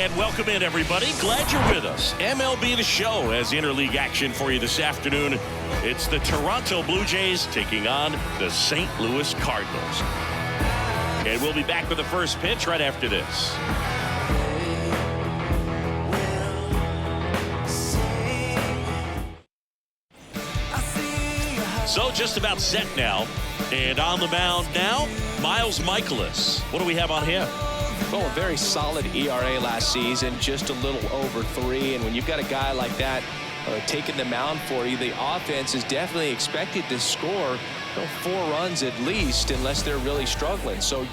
And welcome in, everybody. Glad you're with us. MLB The Show has interleague action for you this afternoon. It's the Toronto Blue Jays taking on the St. Louis Cardinals. And we'll be back with the first pitch right after this. So just about set now. And on the mound now, Miles Michaelis. What do we have on him? Well, a very solid ERA last season, just a little over 3. And when you've got a guy like that taking the mound for you, the offense is definitely expected to score 4 runs at least, unless they're really struggling. So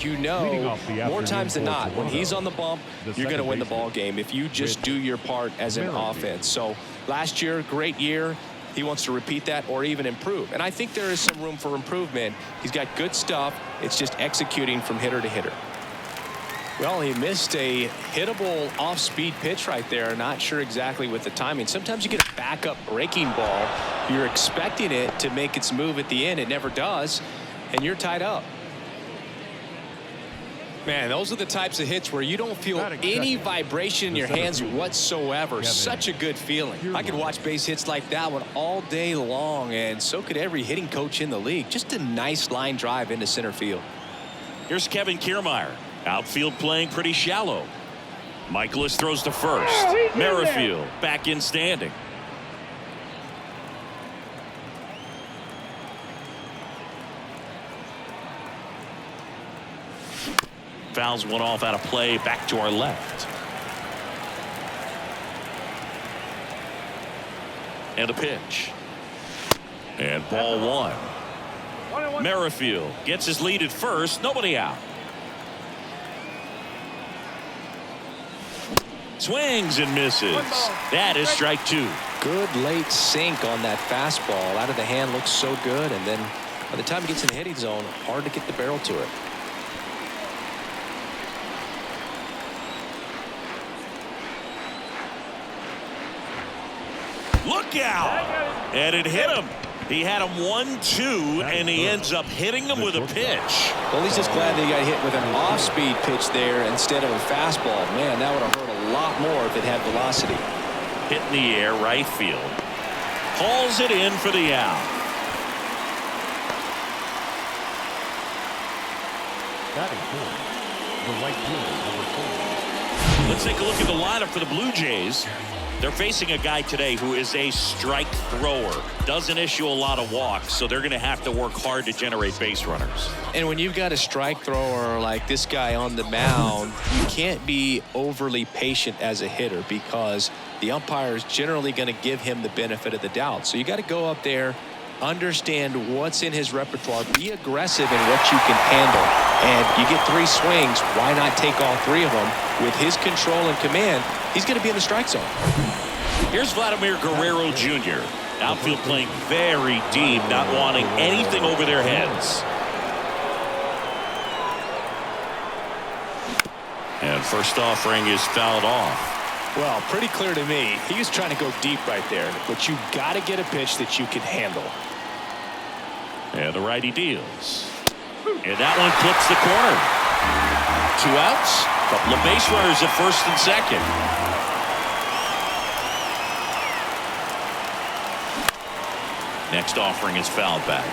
more times than not, when he's on the bump, you're going to win the ball game if you just do your part as an offense. So last year, great year. He wants to repeat that or even improve. And I think there is some room for improvement. He's got good stuff. It's just executing from hitter to hitter. Well, he missed a hittable off-speed pitch right there. Not sure exactly with the timing. Sometimes you get a backup breaking ball. You're expecting it to make its move at the end. It never does. And you're tied up. Man, those are the types of hits where you don't feel any vibration in your hands whatsoever. Such a good feeling. I could watch base hits like that one all day long, and so could every hitting coach in the league. Just a nice line drive into center field. Here's Kevin Kiermaier. Outfield playing pretty shallow. Michaelis throws to first. Merrifield back in standing. Fouls one off out of play, back to our left. And a pitch. And ball 1. Merrifield gets his lead at first, nobody out. Swings and misses. That is strike 2. Good late sink on that fastball. Out of the hand, looks so good, and then by the time it gets in the hitting zone, hard to get the barrel to it. Look out! And it hit him. He had him 1-2, and he ends up hitting him with a pitch. Well, he's just glad that he got hit with an off-speed pitch there instead of a fastball. Man, that would have hurt a lot more if it had velocity. Hit in the air, right field. Hauls it in for the out. Let's take a look at the lineup for the Blue Jays. They're facing a guy today who is a strike thrower. Doesn't issue a lot of walks, so they're going to have to work hard to generate base runners. And when you've got a strike thrower like this guy on the mound, you can't be overly patient as a hitter because the umpire is generally going to give him the benefit of the doubt. So you got to go up there, understand what's in his repertoire, be aggressive in what you can handle. And you get 3 swings, why not take all 3 of them? With his control and command, he's going to be in the strike zone. Here's Vladimir Guerrero Jr. Outfield playing very deep, not wanting anything over their heads. And first offering is fouled off. Well, pretty clear to me. He was trying to go deep right there, but you got to get a pitch that you can handle. And the righty deals. And that one clips the corner. 2 outs. Couple of base runners at first and second. Next offering is fouled back.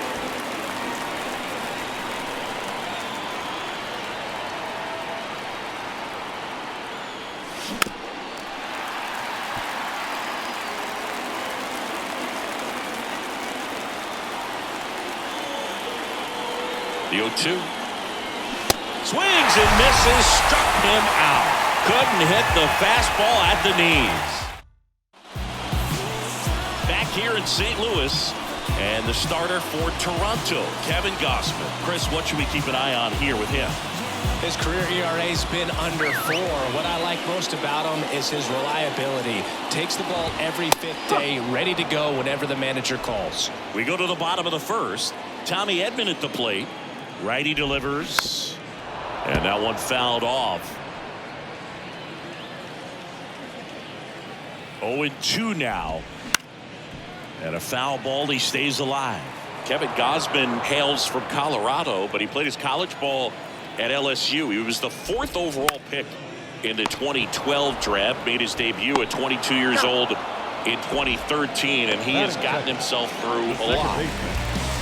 The 0-2. Swings and misses, struck him out. Couldn't hit the fastball at the knees. Back here in St. Louis, and the starter for Toronto, Kevin Gausman. Chris, what should we keep an eye on here with him? His career ERA's been under 4. What I like most about him is his reliability. Takes the ball every 5th day, ready to go whenever the manager calls. We go to the bottom of the first. Tommy Edman at the plate. Righty delivers. And that one fouled off. 0-2 now. And a foul ball. He stays alive. Kevin Gausman hails from Colorado, but he played his college ball at LSU. He was the 4th overall pick in the 2012 draft. Made his debut at 22 years old in 2013, and he has gotten himself through a lot.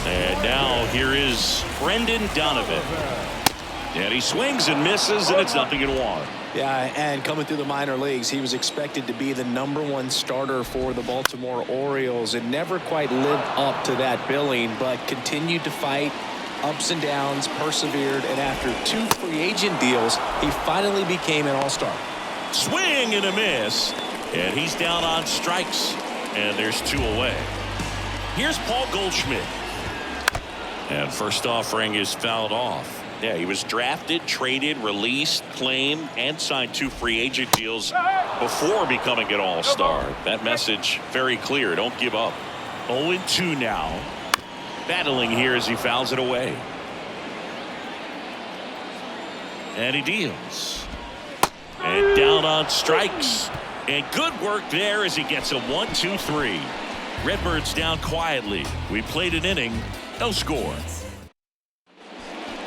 And now here is Brendan Donovan. And he swings and misses, and it's 0-1. Yeah, and coming through the minor leagues, he was expected to be the #1 starter for the Baltimore Orioles and never quite lived up to that billing, but continued to fight ups and downs, persevered, and after 2 free agent deals, he finally became an all-star. Swing and a miss, and he's down on strikes, and there's 2 away. Here's Paul Goldschmidt. And first offering is fouled off. Yeah, he was drafted, traded, released, claimed, and signed 2 free agent deals before becoming an all-star. That message very clear. Don't give up. 0-2 now. Battling here as he fouls it away. And he deals. And down on strikes. And good work there as he gets a 1-2-3. Redbirds down quietly. We played an inning. No score.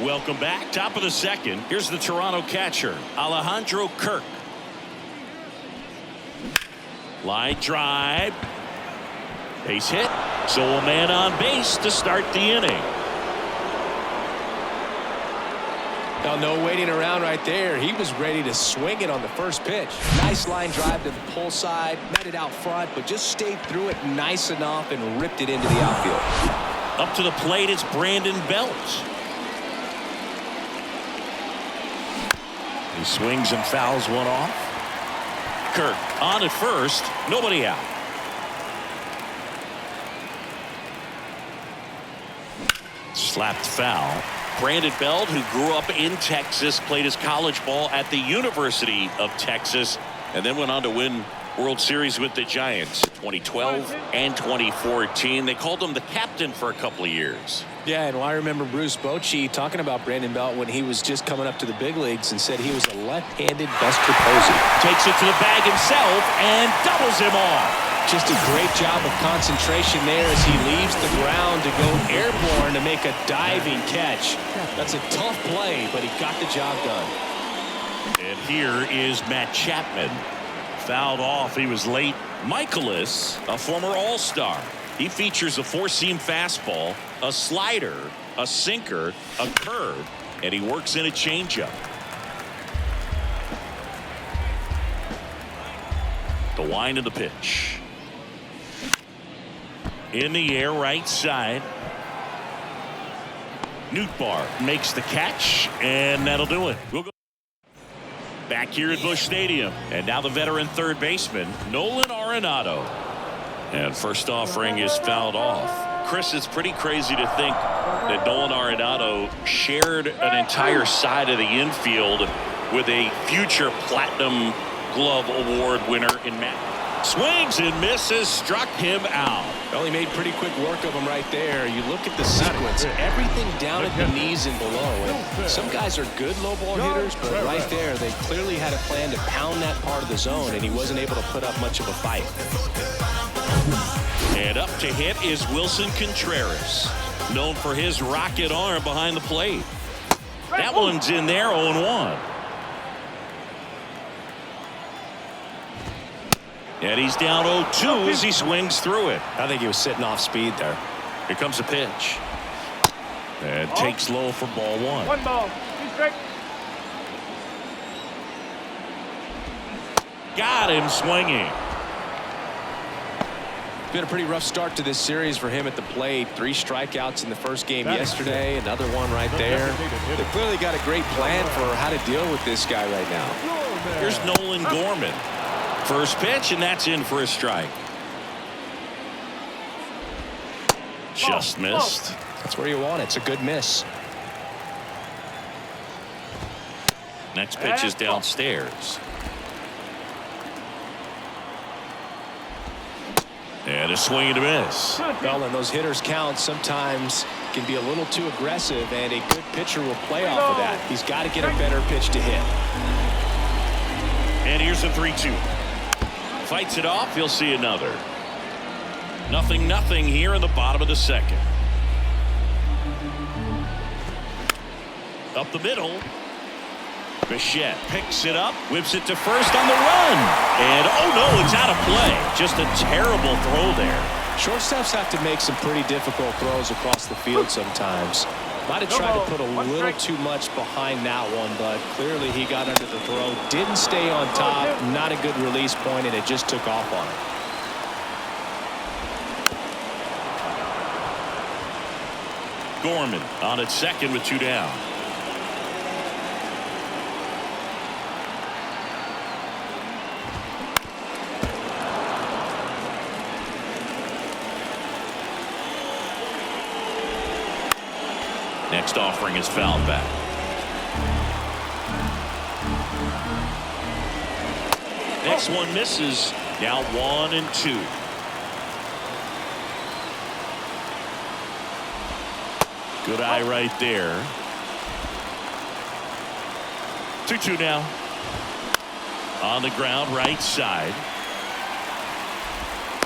Welcome back. Top of the second. Here's the Toronto catcher, Alejandro Kirk. Line drive. Base hit. So a man on base to start the inning. Now, no waiting around right there. He was ready to swing it on the first pitch. Nice line drive to the pull side. Met it out front, but just stayed through it nice enough and ripped it into the outfield. Up to the plate, it's Brandon Belt. He swings and fouls one off. Kirk on at first, nobody out. Slapped foul. Brandon Belt, who grew up in Texas, played his college ball at the University of Texas, and then went on to win World Series with the Giants 2012 and 2014. They called him the captain for a couple of years. Yeah, and I remember Bruce Bochy talking about Brandon Belt when he was just coming up to the big leagues and said he was a left-handed Buster Posey. Takes it to the bag himself and doubles him off. Just a great job of concentration there as he leaves the ground to go airborne to make a diving catch. That's a tough play, but he got the job done. And here is Matt Chapman. Fouled off. He was late. Michaelis, a former All-Star. He features a 4-seam fastball, a slider, a sinker, a curve, and he works in a changeup. The wind of the pitch. In the air, right side. Nootbaar makes the catch, and that'll do it. We'll go back here at Busch Stadium, and now the veteran third baseman, Nolan Arenado. And first offering is fouled off. Chris, it's pretty crazy to think that Nolan Arenado shared an entire side of the infield with a future Platinum Glove Award winner in Matt. Swings and misses, struck him out. Well, he made pretty quick work of him right there. You look at the sequence, everything down at the knees and below. And some guys are good low ball hitters, but right there, they clearly had a plan to pound that part of the zone, and he wasn't able to put up much of a fight. And up to hit is Wilson Contreras, known for his rocket arm behind the plate. That one's in there, 0-1. And he's down 0-2 as he swings through it. I think he was sitting off speed there. Here comes a pitch. And takes low for ball 1. 1 ball. He's straight. Got him swinging. Been a pretty rough start to this series for him at the plate. 3 strikeouts in the first game yesterday. Another one right there. They clearly got a great plan for how to deal with this guy right now. Here's Nolan Gorman. First pitch, and that's in for a strike. Just missed. That's where you want it. It's a good miss. Next pitch is downstairs. And a swing and a miss. Well, and those hitters count sometimes can be a little too aggressive, and a good pitcher will play off of that. He's got to get a better pitch to hit. And here's a 3-2. Fights it off. He'll see another. 0-0 here in the bottom of the second. Up the middle. Bichette picks it up, whips it to first on the run. And oh no, it's out of play. Just a terrible throw there. Shortstops have to make some pretty difficult throws across the field sometimes. Might have tried to put a little too much behind that one, but clearly he got under the throw, didn't stay on top, not a good release point, and it just took off on him. Gorman on at second with 2 down. Next offering is fouled back. Next one misses. Now 1-2. Good eye right there. 2-2 now. On the ground, right side.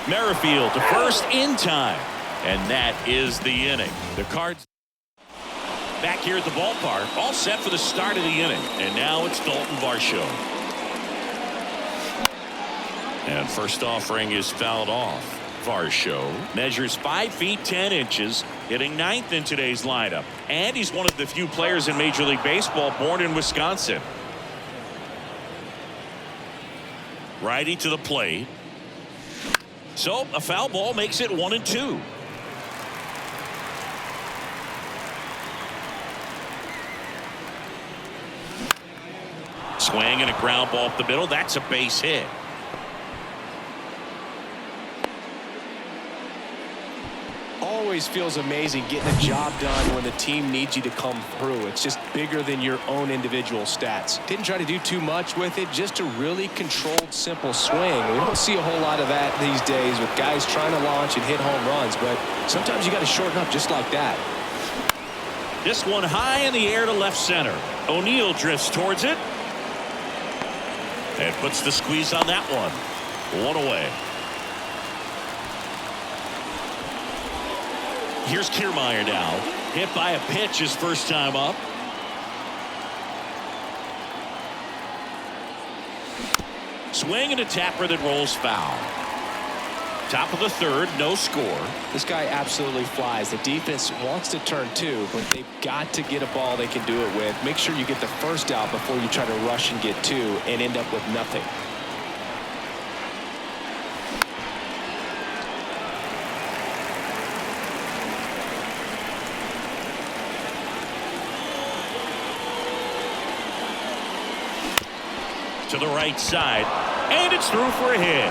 Merrifield to first in time. And that is the inning. The Cards back here at the ballpark, all set for the start of the inning. And now it's Dalton Varsho. And first offering is fouled off. Varsho measures 5 feet 10 inches, hitting 9th in today's lineup. And he's one of the few players in Major League Baseball born in Wisconsin. Righty to the plate. So a foul ball makes it 1-2. Swing and a ground ball up the middle. That's a base hit. Always feels amazing getting a job done when the team needs you to come through. It's just bigger than your own individual stats. Didn't try to do too much with it, just a really controlled, simple swing. We don't see a whole lot of that these days with guys trying to launch and hit home runs, but sometimes you got to shorten up just like that. This one high in the air to left center. O'Neill drifts towards it and puts the squeeze on that one. 1 away. Here's Kiermaier now. Hit by a pitch his first time up. Swing and a tapper that rolls foul. Top of the third, no score. This guy absolutely flies. The defense wants to turn 2, but they've got to get a ball they can do it with. Make sure you get the first out before you try to rush and get 2 and end up with nothing. To the right side, and it's through for a hit.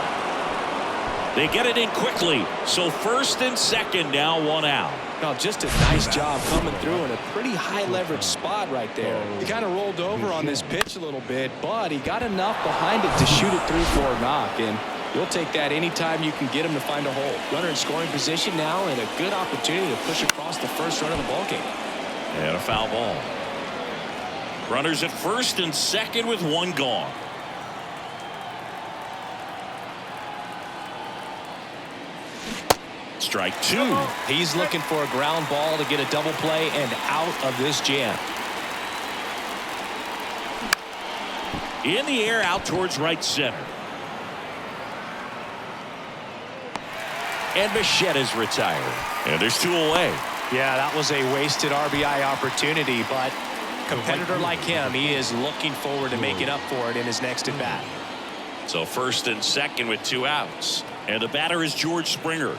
They get it in quickly, so first and second now, 1 out. Now just a nice job coming through in a pretty high leverage spot right there. He kind of rolled over on this pitch a little bit, but he got enough behind it to shoot it through for a knock, and you'll take that anytime you can get him to find a hole. Runner in scoring position now, and a good opportunity to push across the first run of the ballgame. And a foul ball. Runners at first and second with 1 gone. Strike 2. He's looking for a ground ball to get a double play and out of this jam. In the air out towards right center. And Bichette is retired. And there's 2 away. Yeah, that was a wasted RBI opportunity, but a competitor like him, he is looking forward to making up for it in his next at bat. So first and second with 2 outs. And the batter is George Springer.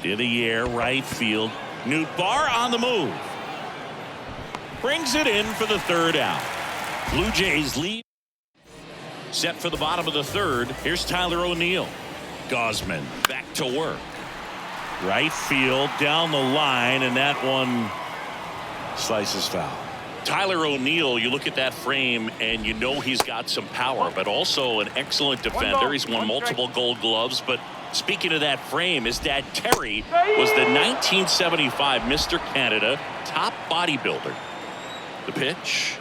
In the air, right field. Newt Barr on the move. Brings it in for the 3rd out. Blue Jays lead. Set for the bottom of the 3rd. Here's Tyler O'Neill. Gausman back to work. Right field down the line, and that one slices foul. Tyler O'Neill, you look at that frame and you know he's got some power, but also an excellent defender. He's won multiple Gold Gloves, but speaking of that frame, his dad Terry was the 1975 Mr. Canada top bodybuilder. The pitch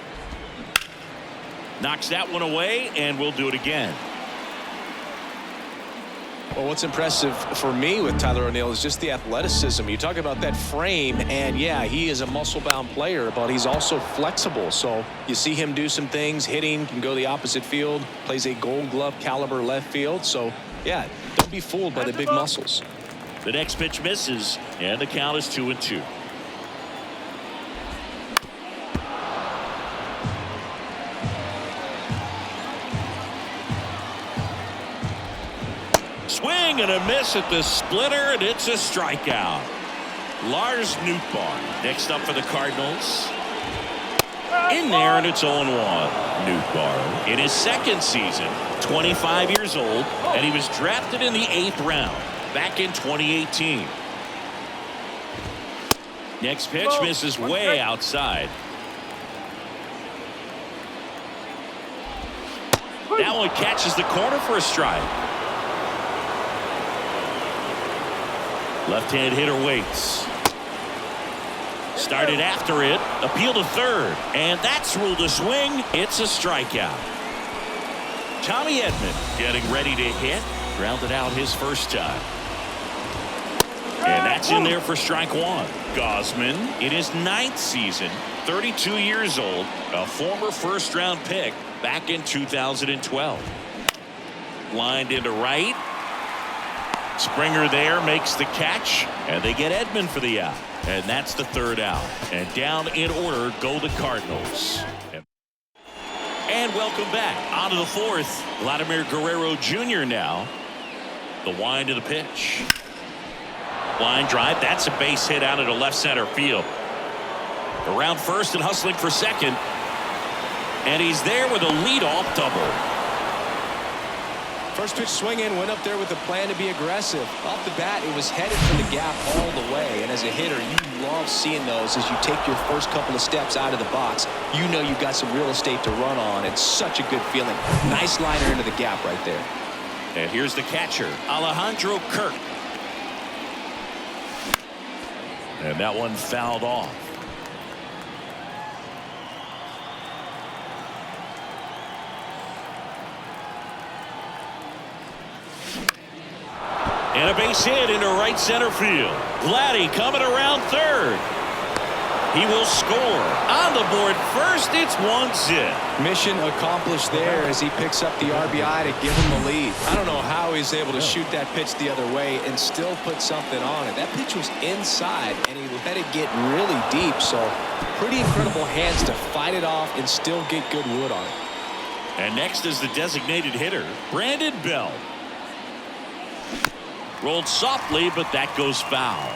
knocks that one away, and we'll do it again. Well, what's impressive for me with Tyler O'Neill is just the athleticism. You talk about that frame, and yeah, he is a muscle-bound player, but he's also flexible. So you see him do some things, hitting, can go the opposite field, plays a Gold Glove caliber left field. So yeah, don't be fooled by the big muscles. The next pitch misses, and the count is 2-2. Swing and a miss at the splitter, and it's a strikeout. Lars Nootbaar next up for the Cardinals. In there, and it's 0-1. Nootbaar in his second season, 25 years old, and he was drafted in the 8th round back in 2018. Next pitch misses way outside. That one catches the corner for a strike. Left-hand hitter waits. Started after it. Appeal to third. And that's ruled a swing. It's a strikeout. Tommy Edman getting ready to hit. Grounded out his first time. And that's in there for strike one. Gausman in his 9th season. 32 years old. A former first-round pick back in 2012. Lined into right. Springer there makes the catch, and they get Edman for the out. And that's the 3rd out. And down in order go the Cardinals. And welcome back. On to the 4th. Vladimir Guerrero Jr. now. The wind of the pitch. Line drive. That's a base hit out into left center field. Around first and hustling for second. And he's there with a leadoff double. First pitch swing in, went up there with a plan to be aggressive. Off the bat, it was headed for the gap all the way. And as a hitter, you love seeing those as you take your first couple of steps out of the box. You know you've got some real estate to run on. It's such a good feeling. Nice liner into the gap right there. And here's the catcher, Alejandro Kirk. And that one fouled off. And a base hit into right center field. Vladdy coming around third. He will score. On the board first, it's 1-0. Mission accomplished there as he picks up the RBI to give him the lead. I don't know how he's able to shoot that pitch the other way and still put something on it. That pitch was inside, and he let it get really deep. So pretty incredible hands to fight it off and still get good wood on it. And next is the designated hitter, Brandon Bell. Rolled softly, but that goes foul.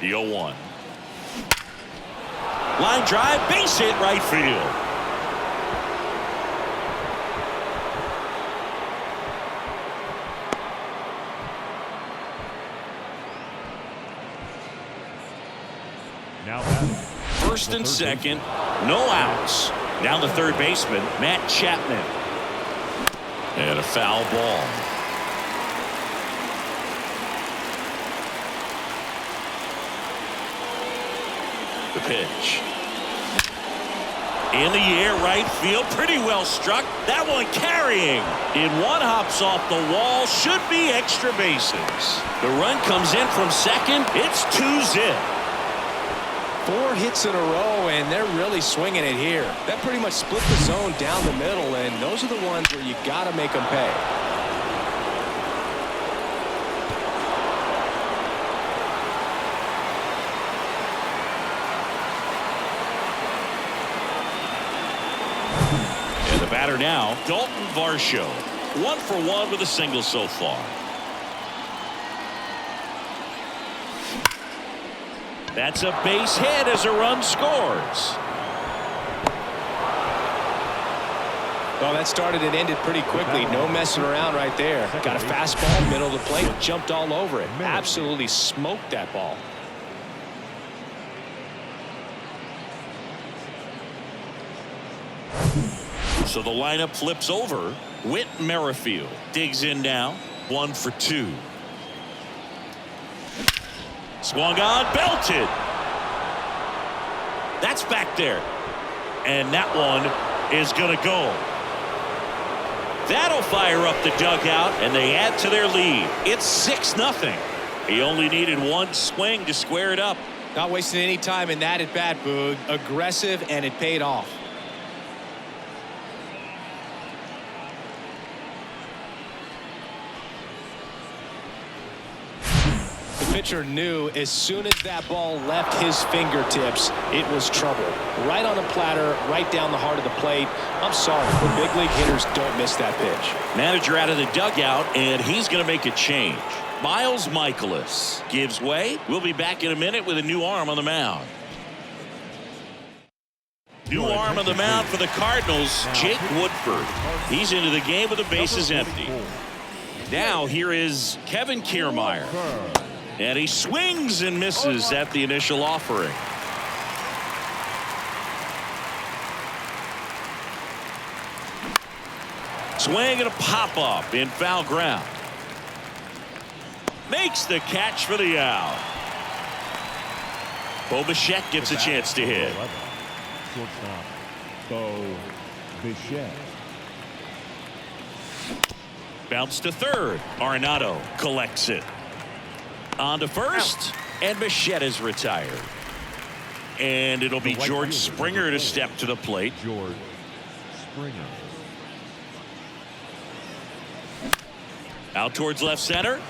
The 0-1. Line drive, base hit right field. Now first and second, no outs. Now the third baseman, Matt Chapman. And a foul ball. The pitch. In the air, right field, pretty well struck. That one carrying. In one, hops off the wall, should be extra bases. The run comes in from second. It's 2-0. 4 hits in a row, and they're really swinging it here. That pretty much split the zone down the middle, and those are the ones where you got to make them pay. And the batter now, Dalton Varsho. 1 for 1 with a single so far. That's a base hit as a run scores. Well, that started and ended pretty quickly. No messing around right there. Got a fastball, middle of the plate, jumped all over it. Absolutely smoked that ball. So the lineup flips over. Whit Merrifield digs in now. 1 for 2. Swung on, belted. That's back there. And that one is going to go. That'll fire up the dugout, and they add to their lead. It's 6-0. He only needed 1 swing to square it up. Not wasting any time in that at bat, Boog. Aggressive, and it paid off. Pitcher knew as soon as that ball left his fingertips, it was trouble. Right on a platter, right down the heart of the plate. I'm sorry, but big league hitters don't miss that pitch. Manager out of the dugout, and he's going to make a change. Miles Michaelis gives way. We'll be back in a minute with a new arm on the mound. New arm on the mound for the Cardinals, Jake Woodford. He's into the game with the bases empty. Now here is Kevin Kiermaier. And he swings and misses at the initial offering. Swing and a pop-up in foul ground. Makes the catch for the out. Bo Bichette gets a chance to hit. Shortstop, Bo Bichette. Bounce to third. Arenado collects it. On to first, and Bichette is retired. And it'll be George Springer to step to the plate. George Springer. Out towards left center.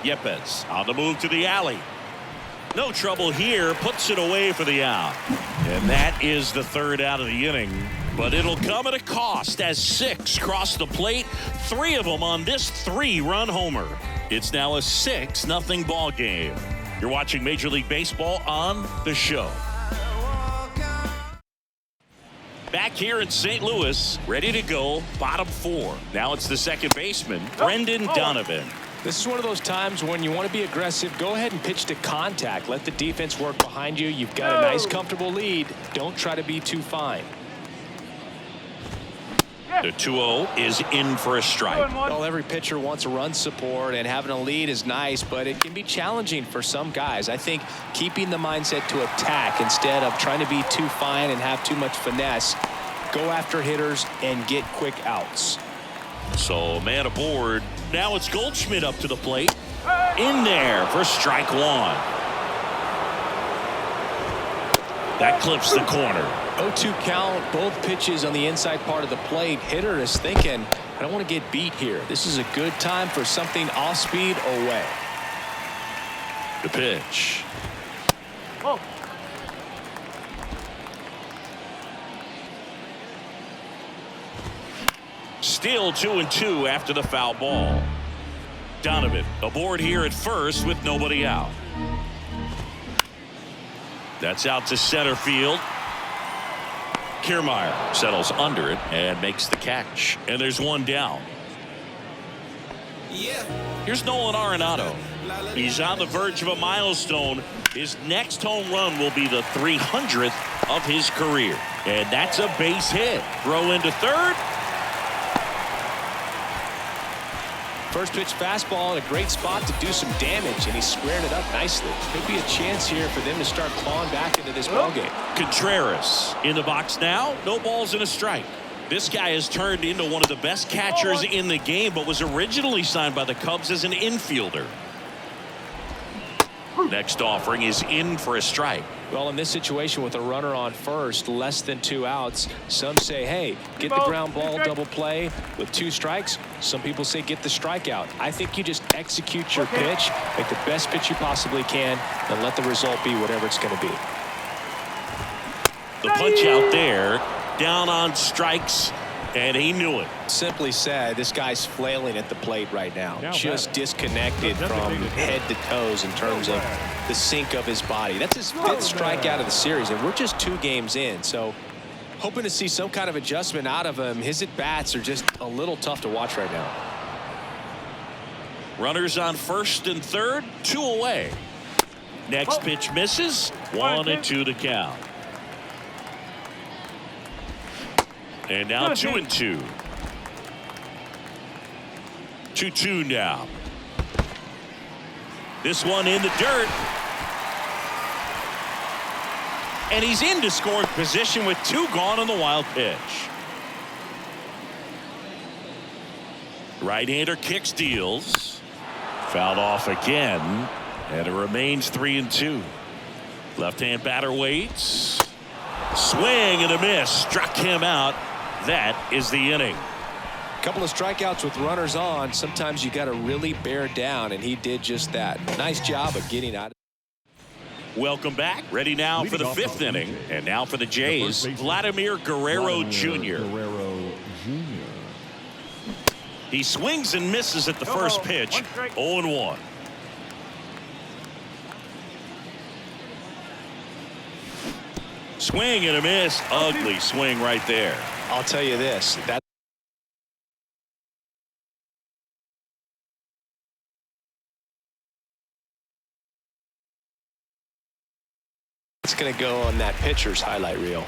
Yepes on the move to the alley. No trouble here. Puts it away for the out. And that is the 3rd out of the inning. But it'll come at a cost as 6 cross the plate. 3 of them on this 3-run homer. It's now a 6-0 ball game. You're watching Major League Baseball on The Show. Back here in St. Louis, ready to go, bottom 4. Now it's the second baseman, Brendan Donovan. This is one of those times when you want to be aggressive. Go ahead and pitch to contact. Let the defense work behind you. You've got a nice, comfortable lead. Don't try to be too fine. The 2-0 is in for a strike. Well, every pitcher wants a run support, and having a lead is nice, but it can be challenging for some guys. I think keeping the mindset to attack instead of trying to be too fine and have too much finesse. Go after hitters and get quick outs. So man aboard. Now it's Goldschmidt up to the plate. In there for strike 1. That clips the corner. 0-2 count, both pitches on the inside part of the plate. Hitter is thinking, I don't want to get beat here. This is a good time for something off speed away. The pitch. Oh. Still 2-2 after the foul ball. Donovan aboard here at first with nobody out. That's out to center field. Kiermaier settles under it and makes the catch. And there's one down. Here's Nolan Arenado. He's on the verge of a milestone. His next home run will be the 300th of his career. And that's a base hit. Throw into third. First pitch fastball in a great spot to do some damage, and he squared it up nicely. Could be a chance here for them to start clawing back into this ballgame. Contreras in the box now. No balls and a strike. This guy has turned into one of the best catchers in the game, but was originally signed by the Cubs as an infielder. Next offering is in for a strike. Well, in this situation with a runner on first, less than 2 outs, some say, hey, get the ground ball double play with 2 strikes. Some people say get the strikeout. I think you just execute your pitch, make the best pitch you possibly can, and let the result be whatever it's going to be. The punch out there, down on strikes, and he knew it. Simply said, this guy's flailing at the plate right now. Just disconnected from head to toes in terms of the sync of his body. That's his 5th strikeout of the series, and we're just 2 games in. So hoping to see some kind of adjustment out of him. His at-bats are just a little tough to watch right now. Runners on first and third, 2 away. Next pitch misses, 1-2 to count. And now 2-2. 2-2 now. This one in the dirt. And he's into scoring position with 2 gone on the wild pitch. Right-hander kicks, deals. Fouled off again. And it remains 3-2. Left-hand batter waits. Swing and a miss. Struck him out. That is the inning. A couple of strikeouts with runners on. Sometimes you got to really bear down, and he did just that. Nice job of getting out. Welcome back. Ready now for the 5th inning. And now for the Jays, Vladimir Guerrero Jr. He swings and misses at the first pitch. 0-1. Swing and a miss. Ugly swing right there. I'll tell you this. It's going to go on that pitcher's highlight reel.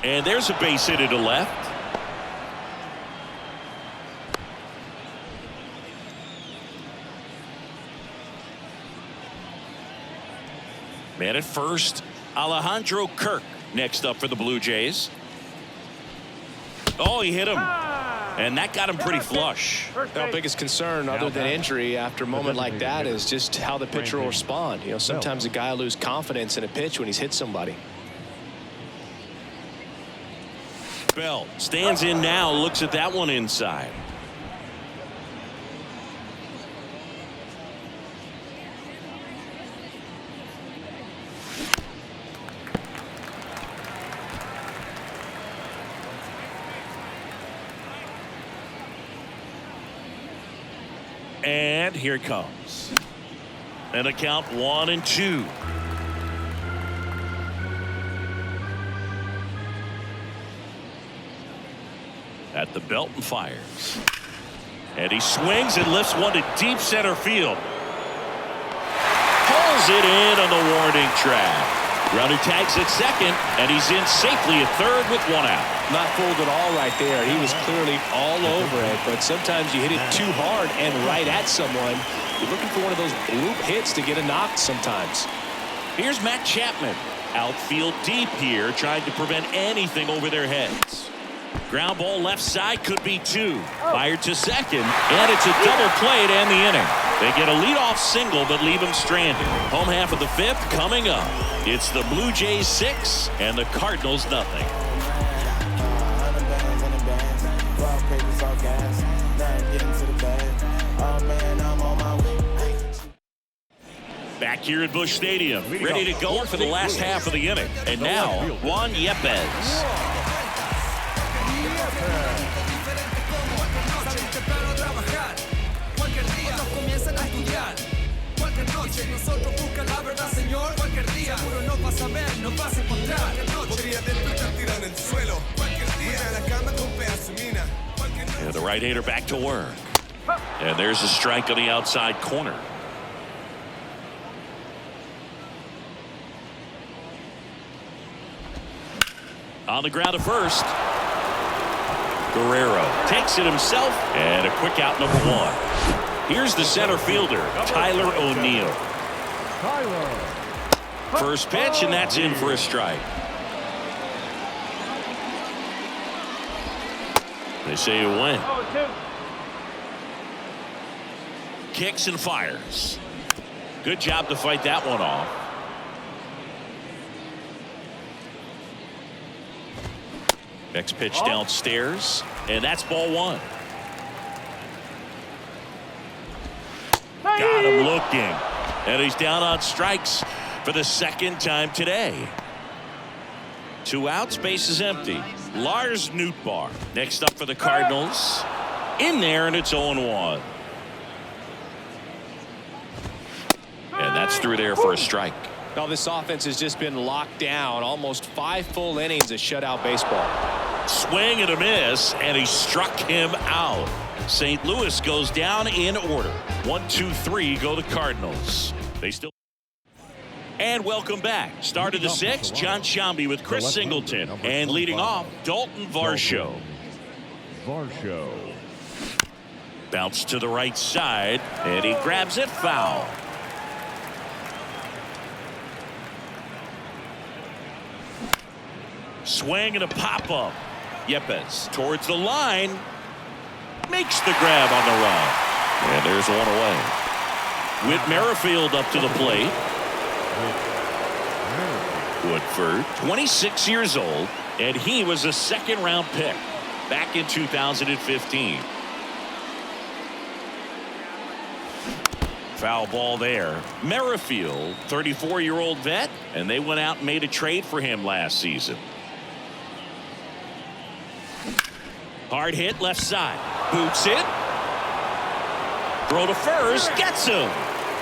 And there's a base hit to left. Man at first, Alejandro Kirk next up for the Blue Jays. Oh, he hit him. And that got him pretty flush. The biggest concern other than injury after a moment like that is just how the pitcher will respond. You know, sometimes a guy will lose confidence in a pitch when he's hit somebody. Bell stands in now, looks at that one inside. And here it comes. And a count 1-2. At the belt and fires. And he swings and lifts one to deep center field. Pulls it in on the warning track. Runner tags at second, and he's in safely at third with 1 out. Not fooled at all right there. He was clearly all over it, but sometimes you hit it too hard and right at someone. You're looking for one of those loop hits to get a knock sometimes. Here's Matt Chapman. Outfield deep here, trying to prevent anything over their heads. Ground ball left side, could be 2. Fired to second, and it's a double play to end the inning. They get a leadoff single, but leave him stranded. Home half of the 5th coming up. It's the Blue Jays 6 and the Cardinals nothing. Back here at Busch Stadium, ready to go for the last half of the inning. And now, Juan Yepez. And the right-hander back to work. And there's a strike on the outside corner. On the ground at first. Guerrero takes it himself, and a quick out, number 1. Here's the center fielder, Tyler O'Neill. First pitch, and that's in for a strike. They say you win. Kicks and fires. Good job to fight that one off. Next pitch downstairs, and that's ball 1. Got him looking, and he's down on strikes for the second time today. 2 outs, base is empty. Lars Nootbaar next up for the Cardinals. In there, and it's 0-1. And that's through there for a strike. Now this offense has just been locked down. Almost 5 full innings of shutout baseball. Swing and a miss, and he struck him out. St. Louis goes down in order. 1, 2, 3 go the Cardinals. They still. And welcome back. Start of the 6th, John Sciambi with Chris Singleton. And leading off, Dalton Varsho. Bounce to the right side, and he grabs it foul. Swing and a pop-up. Yepes towards the line. Makes the grab on the run. And there's one away. Whit Merrifield up to the plate. Woodford, 26 years old, and he was a second-round pick back in 2015. Foul ball there. Merrifield, 34-year-old vet, and they went out and made a trade for him last season. Hard hit left side. Boots it. Throw to first. Gets him.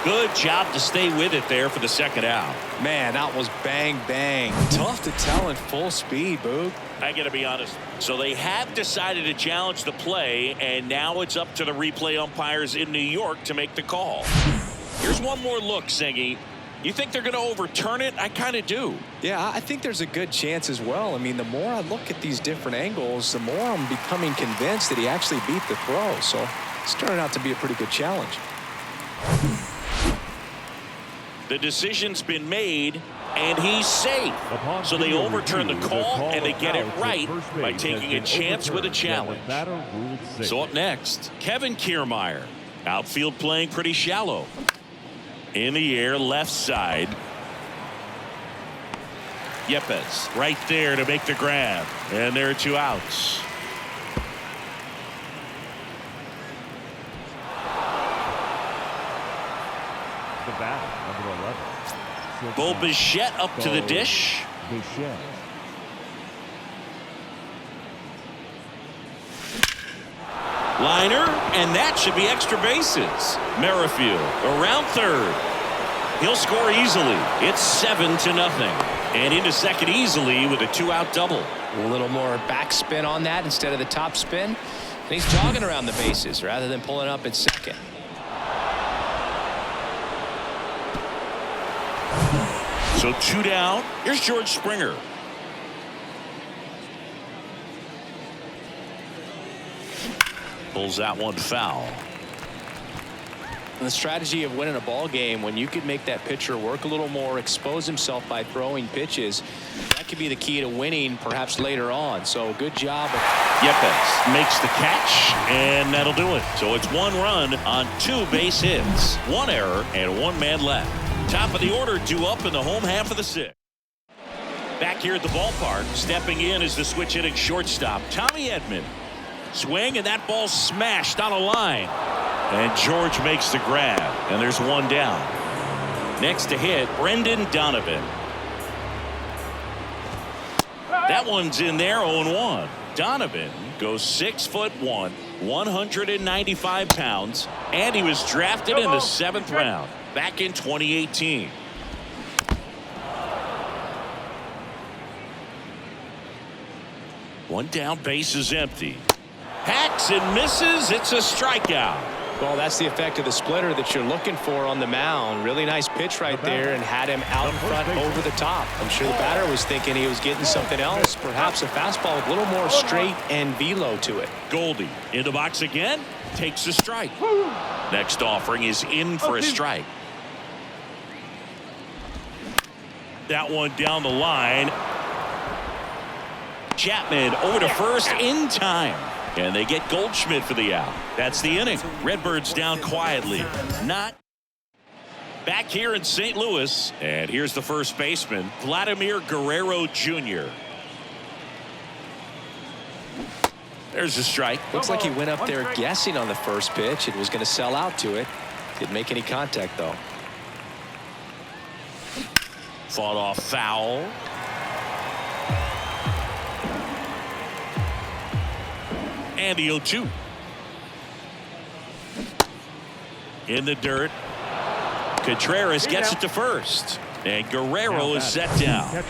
Good job to stay with it there for the second out. Man, that was bang, bang. Tough to tell in full speed, Boog. I got to be honest. So they have decided to challenge the play, and now it's up to the replay umpires in New York to make the call. Here's one more look, Singy. You think they're going to overturn it? I kind of do. Yeah, I think there's a good chance as well. I mean, the more I look at these different angles, the more I'm becoming convinced that he actually beat the throw. So it's turning out to be a pretty good challenge. The decision's been made, and he's safe. So they overturn the call, and they get it right by taking a chance with a challenge. So up next, Kevin Kiermaier. Outfield playing pretty shallow. In the air, left side. Yepes right there to make the grab. And there are 2 outs. The batter, number 11. Bo Bichette up to the dish. Bichette. Liner, and that should be extra bases. Merrifield around third. He'll score easily. It's 7-0. And into second easily with a 2-out double. A little more backspin on that instead of the top spin. And he's jogging around the bases rather than pulling up at second. So 2 down. Here's George Springer. Pulls that one foul. And the strategy of winning a ball game, when you could make that pitcher work a little more, expose himself by throwing pitches, that could be the key to winning perhaps later on. So good job. Yepes makes the catch, and that'll do it. So it's 1 run on 2 base hits, 1 error, and 1 man left. Top of the order, due up in the home half of the 6th. Back here at the ballpark, stepping in is the switch hitting shortstop, Tommy Edman. Swing, and that ball smashed on a line. And George makes the grab, and there's 1 down. Next to hit, Brendan Donovan. That one's in there, 0-1. Donovan goes 6'1", 195 pounds, and he was drafted in the 7th round back in 2018. One down, base is empty. Hacks and misses. It's a strikeout. Well, that's the effect of the splitter that you're looking for on the mound. Really nice pitch right there and had him out in front over the top. I'm sure the batter was thinking he was getting something else, perhaps a fastball with a little more straight and velo to it. Goldie in the box again, takes a strike. Next offering is in for a strike. That one down the line. Chapman over to first in time. And they get Goldschmidt for the out. That's the inning. Redbirds down quietly. Not back here in St. Louis. And here's the first baseman, Vladimir Guerrero Jr. There's a strike. Looks like he went up there guessing on the first pitch and was going to sell out to it. Didn't make any contact, though. Fought off foul. And the 0-2. In the dirt. Contreras gets it to first. And Guerrero is set down.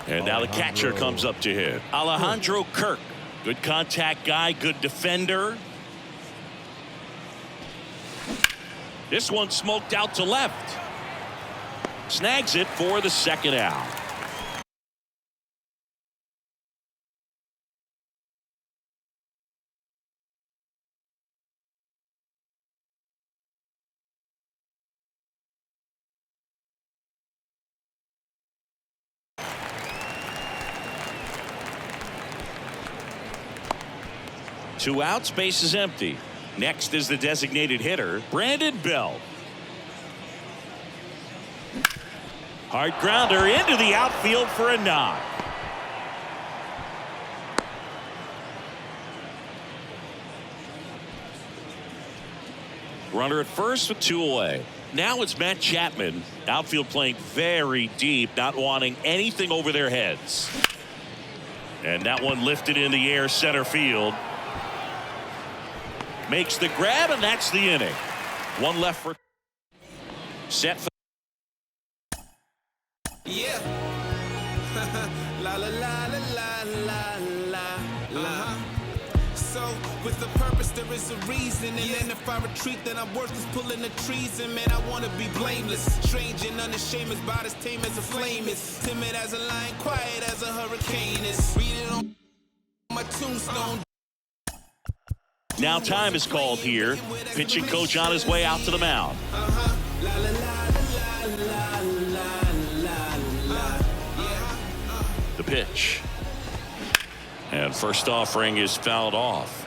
And now the catcher comes up to hit. Alejandro Kirk. Good contact guy, good defender. This one smoked out to left. Snags it for the second out. Two outs, base is empty. Next is the designated hitter, Brandon Belt. Hard grounder into the outfield for a knock. Runner at first with two away. Now it's Matt Chapman. Outfield playing very deep, not wanting anything over their heads. And that one lifted in the air center field. Makes the grab, and that's the inning. One left for set for. Yeah. La la la la la la la. So with the purpose there is a reason, and then if I retreat then I'm worthless pulling the treason. Man, I wanna be blameless, strange and unashamed, as about as tame as a flame is, timid as a lion, quiet as a hurricane is. Read it on my tombstone. Now time is called here. Pitching coach on his way out to the mound. The pitch. And first offering is fouled off.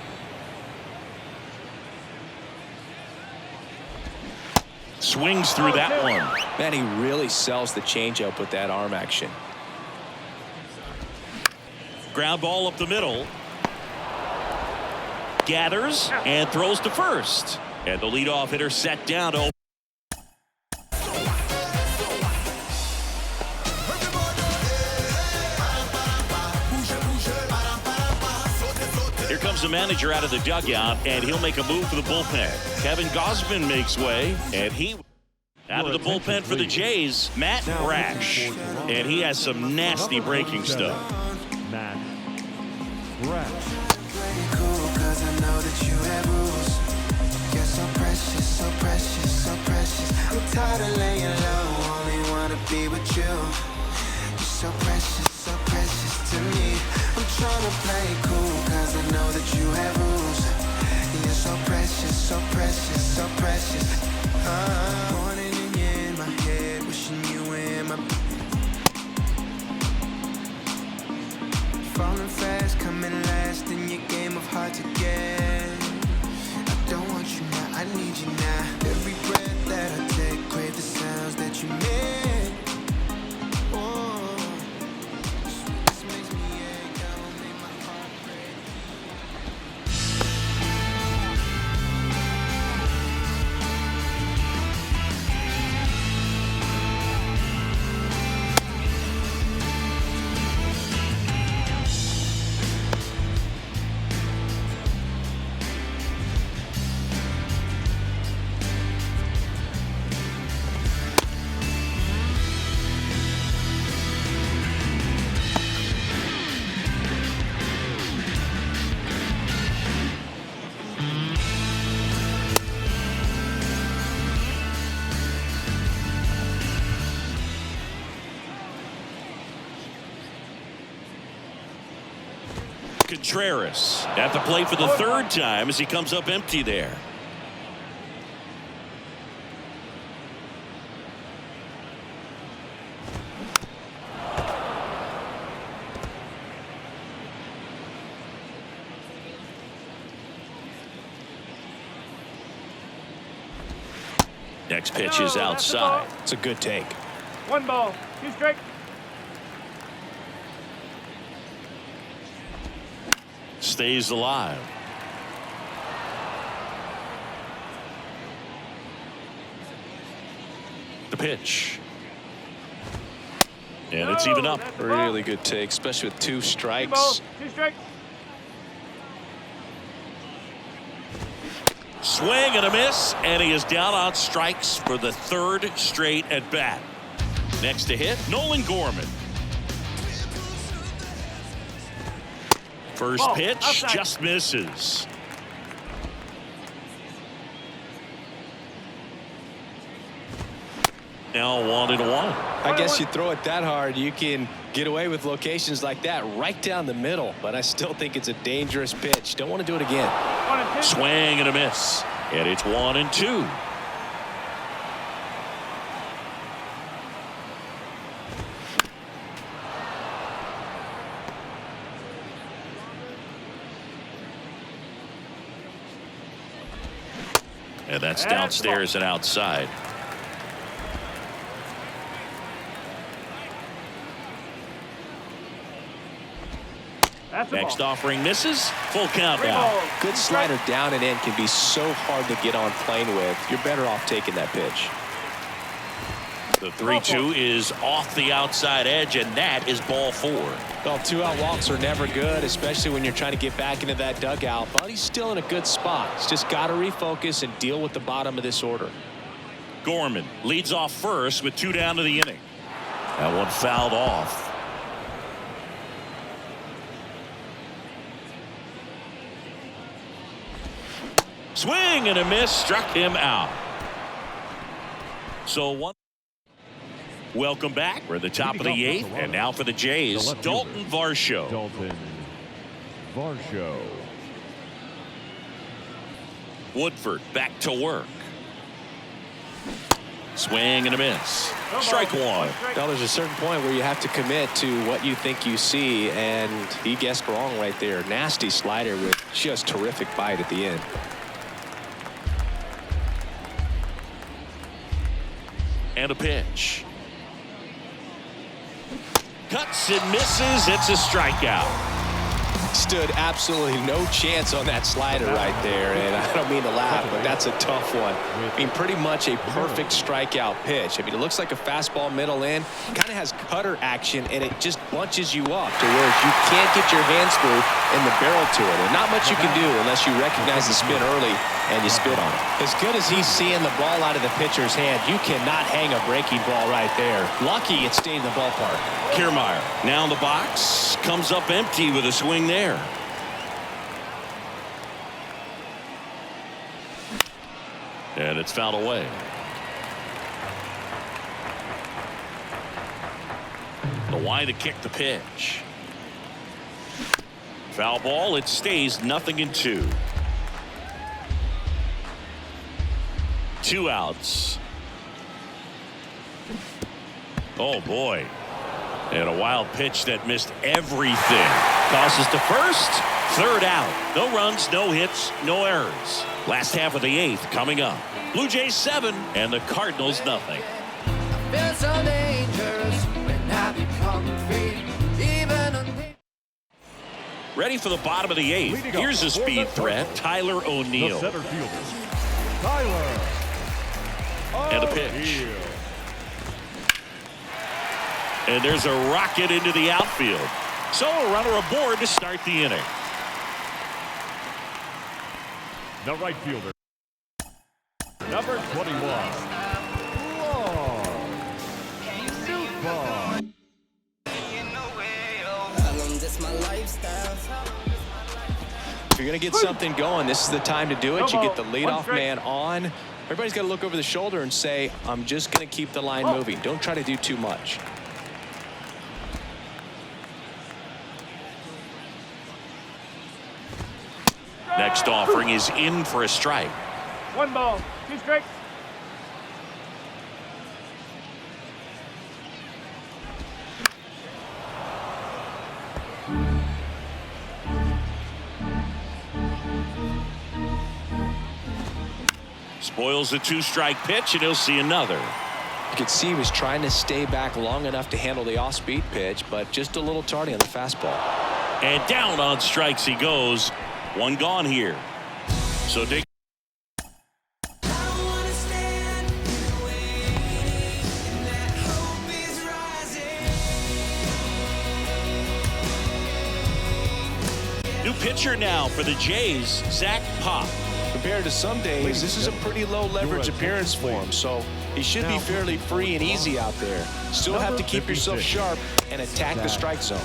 Swings through that one. Man, he really sells the changeup with that arm action. Ground ball up the middle. Gathers and throws to first. And the leadoff hitter set down to. Here comes the manager out of the dugout, and he'll make a move for the bullpen. Kevin Gausman makes way, and he out of the bullpen for the Jays, Matt Brash. And he has some nasty breaking stuff. Matt Brash. Cause I know that you have rules. You're so precious, so precious, so precious. I'm tired of laying low, only wanna be with you. You're so precious to me. I'm trying to play cool, cause I know that you have rules. You're so precious, so precious, so precious. Morning and you're in my head, wishing you were in my. Falling fast, coming last in your game of hard to get. I don't want you now, I need you now. Every breath that I take, crave the sounds that you make. Oh, this makes me ache, that will make my heart break. Contreras at the plate for the third time as he comes up empty there. Next pitch is outside. It's a good take. 1 ball, 2 strikes. Stays alive. The pitch. And it's even up. Really good take, especially with 2 strikes. 2 balls, 2 strikes. Swing and a miss, and he is down on strikes for the 3rd straight at bat. Next to hit, Nolan Gorman. First pitch outside. just misses. Now 1-1. I guess you throw it that hard, you can get away with locations like that right down the middle. But I still think it's a dangerous pitch. Don't want to do it again. 1 and 2. Swing and a miss. And it's 1-2. And that's downstairs and outside. That's a Next ball. offering misses. Full count 3 now. balls. Good slider down and in can be so hard to get on plane with. You're better off taking that pitch. The 3-2 is off the outside edge, and that is ball 4. Well, 2-out walks are never good, especially when you're trying to get back into that dugout. But he's still in a good spot. He's just got to refocus and deal with the bottom of this order. Gorman leads off first with 2 down to the inning. That one fouled off. Swing and a miss, struck him out. So one. Welcome back. We're at the top of the 8th, and now for the Jays, Dalton Varsho. Dalton Varsho. Woodford back to work. Swing and a miss. Strike 1. Now, there's a certain point where you have to commit to what you think you see, and he guessed wrong right there. Nasty slider with just terrific bite at the end. And a pitch. Cuts and misses. It's a strikeout. Stood absolutely no chance on that slider right there, and I don't mean to laugh, but that's a tough one. I mean, pretty much a perfect strikeout pitch. I mean, it looks like a fastball middle in, kind of has cutter action, and it just bunches you up to where you can't get your hands through in the barrel to it. And not much you can do unless you recognize the spin early and you spit on it. As good as he's seeing the ball out of the pitcher's hand, you cannot hang a breaking ball right there. Lucky it stayed in the ballpark. Kiermaier now in the box, comes up empty with a swing there. And it's fouled away. The wide to kick the pitch. Foul ball. It stays 0-2. 2 outs. Oh boy. And a wild pitch that missed everything. Tosses to first. 3rd out. No runs, no hits, no errors. Last half of the 8th coming up. Blue Jays 7 and the Cardinals nothing. Feel so dangerous when I become free. Ready for the bottom of the 8th. Here's a speed threat, Tyler The O'Neill. center fielder, Tyler. And a pitch. And there's a rocket into the outfield. So a runner aboard to start the inning. The right fielder, number 21, Newton. If you're going to get something going, this is the time to do it. You get the leadoff man on. Everybody's got to look over the shoulder and say, I'm just going to keep the line moving. Don't try to do too much. Next offering is in for a strike. 1 ball, 2 strikes. Spoils the 2-strike pitch, and he'll see another. You could see he was trying to stay back long enough to handle the off-speed pitch, but just a little tardy on the fastball. And down on strikes he goes. 1 gone here. So take. New pitcher now for the Jays, Zach Pop. Compared to some days, this is a pretty low leverage appearance for him, so he should be fairly free and easy out there. Still have to keep yourself sharp and attack the strike zone.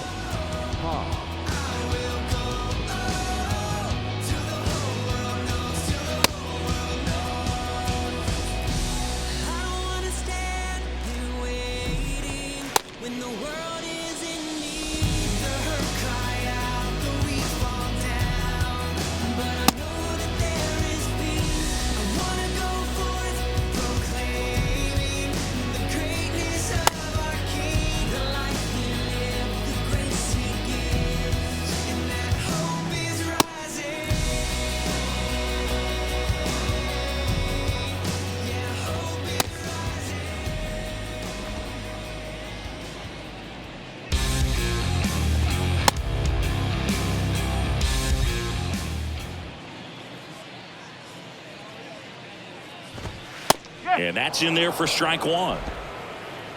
And that's in there for strike 1.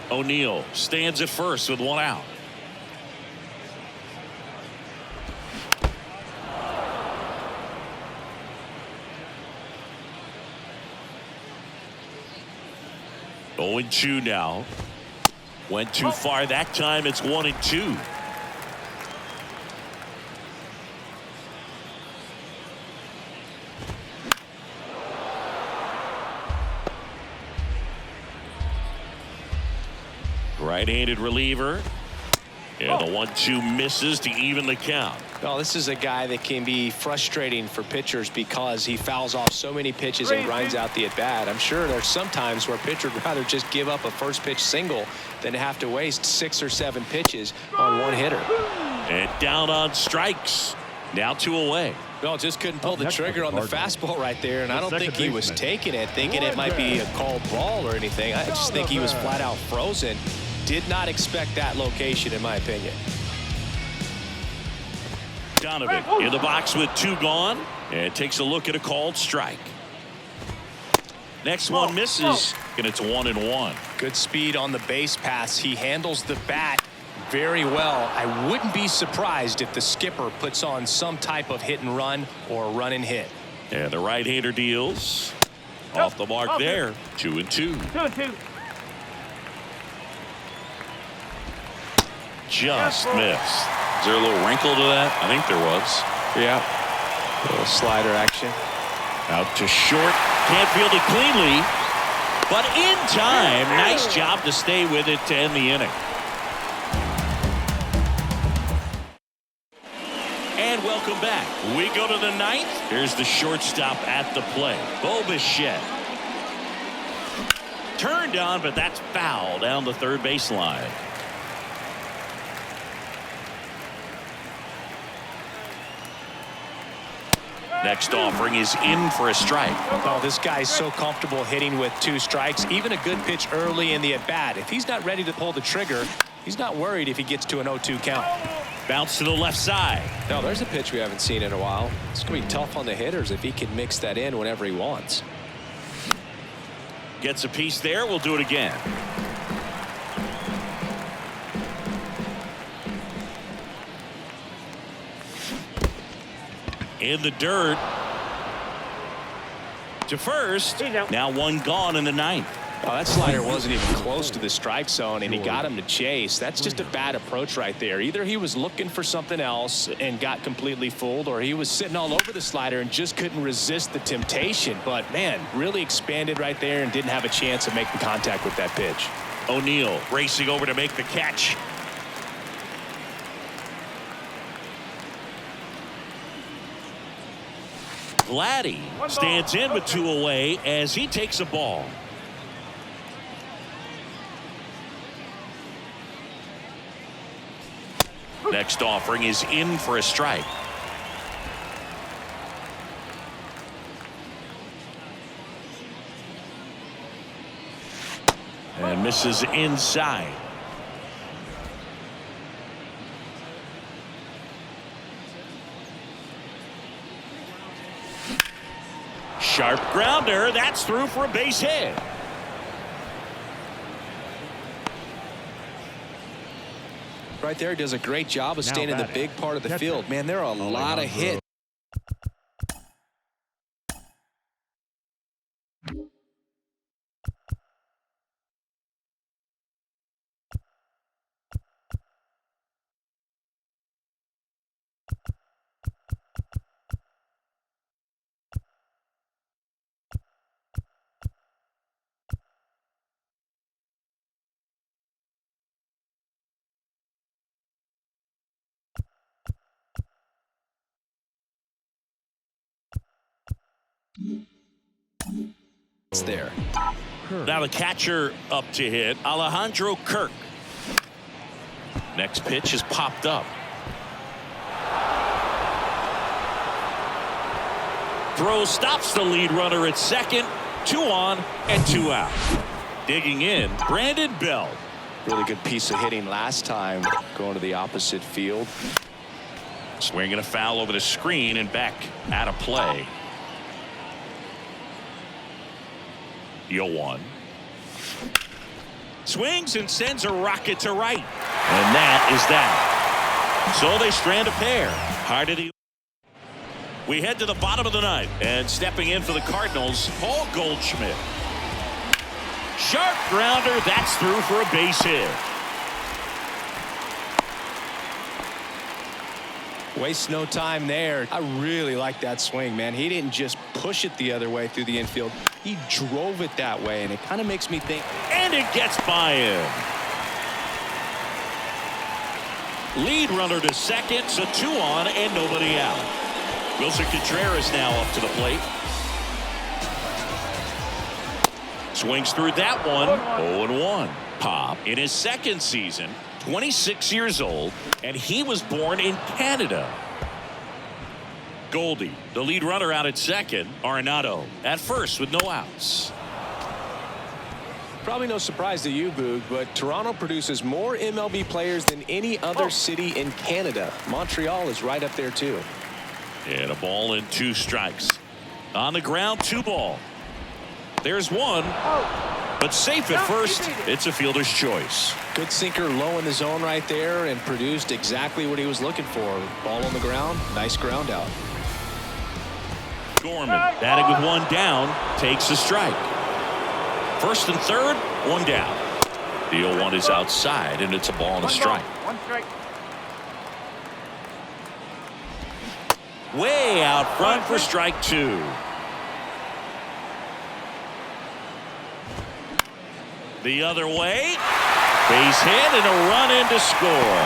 O'Neill stands at first with 1 out. Oh, 0-2 now. Went too far that time. It's 1-2. Right-handed reliever. And the 1-2 misses to even the count. Well, this is a guy that can be frustrating for pitchers because he fouls off so many pitches and grinds out the at-bat. I'm sure there's some times where a pitcher would rather just give up a first pitch single than have to waste 6 or 7 pitches on 1 hitter. And down on strikes. Now 2 away. Well, just couldn't pull the trigger on the fastball right there, and I don't think he was taking it, thinking it might be a called ball or anything. I just think he was flat out frozen. Did not expect that location, in my opinion. Donovan in the box with 2 gone, and takes a look at a called strike. Next one misses, and it's 1-1. Good speed on the base pass. He handles the bat very well. I wouldn't be surprised if the skipper puts on some type of hit and run or run and hit. And the right-hander deals. Off the mark there. 2-2. 2-2. Just missed. Is there a little wrinkle to that? I think there was. Yeah. A little slider action. Out to short. Can't field it cleanly. But in time. Nice job to stay with it to end the inning. And welcome back. We go to the 9th. Here's the shortstop at the plate. Bobichet. Turned on, but that's foul down the third baseline. Next offering is in for a strike. Oh, this guy's so comfortable hitting with 2 strikes. Even a good pitch early in the at-bat. If he's not ready to pull the trigger, he's not worried if he gets to an 0-2 count. Bounce to the left side. Now, there's a pitch we haven't seen in a while. It's going to be tough on the hitters if he can mix that in whenever he wants. Gets a piece there. We'll do it again. In the dirt. To first. Now 1 gone in the 9th. Oh, that slider wasn't even close to the strike zone, and he got him to chase. That's just a bad approach right there. Either he was looking for something else and got completely fooled, or he was sitting all over the slider and just couldn't resist the temptation. But, man, really expanded right there and didn't have a chance of making contact with that pitch. O'Neill racing over to make the catch. Gladdy stands in with 2 away as he takes a ball. Next offering is in for a strike. And misses inside. Sharp grounder. That's through for a base hit. Right there, does a great job of staying in the big part of the field. Man, there are a lot of hits. It's there. Now the catcher up to hit, Alejandro Kirk. Next pitch is popped up. Throw stops the lead runner at second. 2 on and 2 out. Digging in, Brandon Bell. Really good piece of hitting last time, going to the opposite field. Swinging a foul over the screen and back out of play. 0-1. Swings and sends a rocket to right. And that is that. So they strand a pair. Hard to do. We head to the bottom of the ninth. And stepping in for the Cardinals, Paul Goldschmidt. Sharp grounder. That's through for a base hit. Waste no time there. I really like that swing, man. He didn't just push it the other way through the infield. He drove it that way, and it kind of makes me think. And it gets by him. Lead runner to second, so 2 on and nobody out. Wilson Contreras now up to the plate. Swings through that one. 0-1. Pop in his second season, 26 years old, and he was born in Canada. Goldie, the lead runner, out at second. Arenado at first with no outs. Probably no surprise to you, Boog, but Toronto produces more MLB players than any other city in Canada. Montreal is right up there, too. And a ball and 2 strikes. On the ground, 2 ball. There's 1. But safe at first. It's a fielder's choice. Good sinker low in the zone right there and produced exactly what he was looking for. Ball on the ground. Nice ground out. Gorman batting with 1 down. Takes a strike. First and third. 1 down. The 0-1 is outside and it's a ball and a strike. 1 strike. Way out front for strike 2. The other way. Base hit and a run in to score.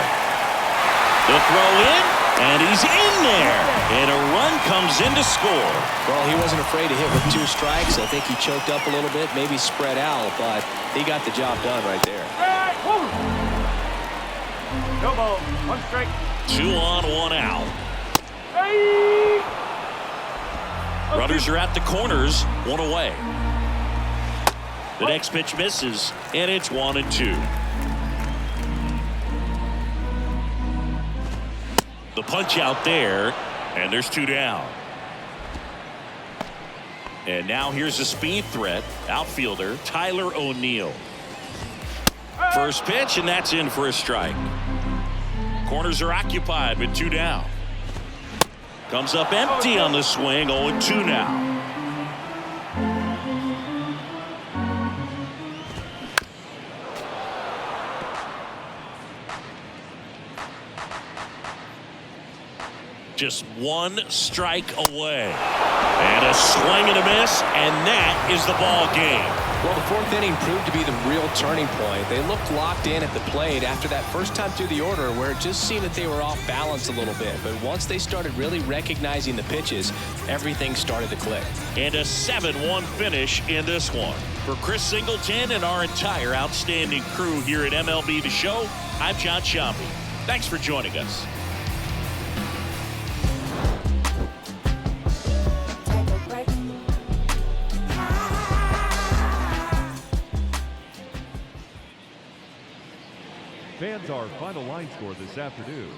The throw in, and he's in there. And a run comes in to score. Well, he wasn't afraid to hit with 2 strikes. I think he choked up a little bit, maybe spread out, but he got the job done right there. No ball. 1 strike. 2 on, 1 out. Hey! Runners are at the corners, 1 away. The next pitch misses, and it's 1-2. The punch out there, and there's 2 down. And now here's a speed threat, outfielder Tyler O'Neill. First pitch, and that's in for a strike. Corners are occupied with 2 down. Comes up empty on the swing, 0-2 now. Just 1 strike away. And a swing and a miss, and that is the ball game. Well, the fourth inning proved to be the real turning point. They looked locked in at the plate after that first time through the order where it just seemed that they were off balance a little bit. But once they started really recognizing the pitches, everything started to click. And a 7-1 finish in this one. For Chris Singleton and our entire outstanding crew here at MLB The Show, I'm John Sciambi. Thanks for joining us. Fans, our final line score this afternoon.